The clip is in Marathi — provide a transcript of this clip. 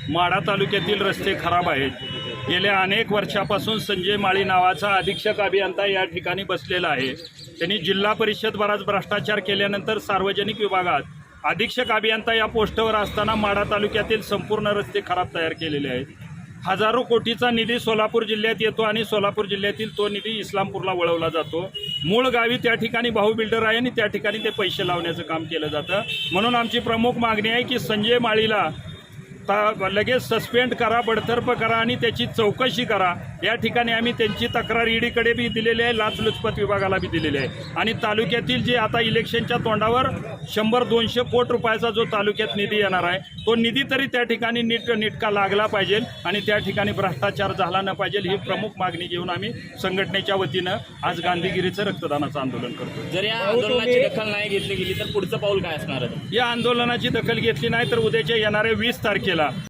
माढा तालुक्यातील रस्ते खराब आहेत। गेल्या अनेक वर्षापासून संजय माळी नावाचा अधीक्षक अभियंता या ठिकाणी बसलेला आहे। त्यांनी जिल्हा परिषद बराच भ्रष्टाचार केल्यानंतर सार्वजनिक विभागात अधीक्षक अभियंता या पोस्टवर असताना माढा तालुक्यातील संपूर्ण रस्ते खराब तयार केलेले आहेत। हजारो कोटीचा निधी सोलापूर जिल्ह्यात येतो आणि सोलापूर जिल्ह्यातील तो निधी इस्लामपूरला वळवला जातो। मूळ गावी त्या ठिकाणी भाऊ बिल्डर आहे आणि त्या ठिकाणी ते पैसे लावण्याचं काम केलं जातं। म्हणून आमची प्रमुख मागणी आहे की संजय माळीला लगेच सस्पेंड करा, बडतर्फ करा आणि त्याची चौकशी करा। या ठिकाणी आम्ही त्यांची तक्रार ईडीकडे बी दिलेली आहे, लाचलुचपत विभागाला बी दिलेली आहे। आणि तालुक्यातील जे आता इलेक्शनच्या तोंडावर 100-200 कोटी रुपयाचा जो तालुक्यात निधी येणार आहे तो निधी तरी त्या ठिकाणी नीटका लागला पाहिजे आणि त्या ठिकाणी भ्रष्टाचार झाला न पाहिजे ही प्रमुख मागणी घेऊन आम्ही संघटनेच्या वतीनं आज गांधीगिरीचं रक्तदानाचं आंदोलन करतो। जर या आंदोलनाची दखल नाही घेतली गेली तर पुढचं पाऊल काय असणार आहे? या आंदोलनाची दखल घेतली नाही तर उद्याच्या येणाऱ्या 20 तारखेला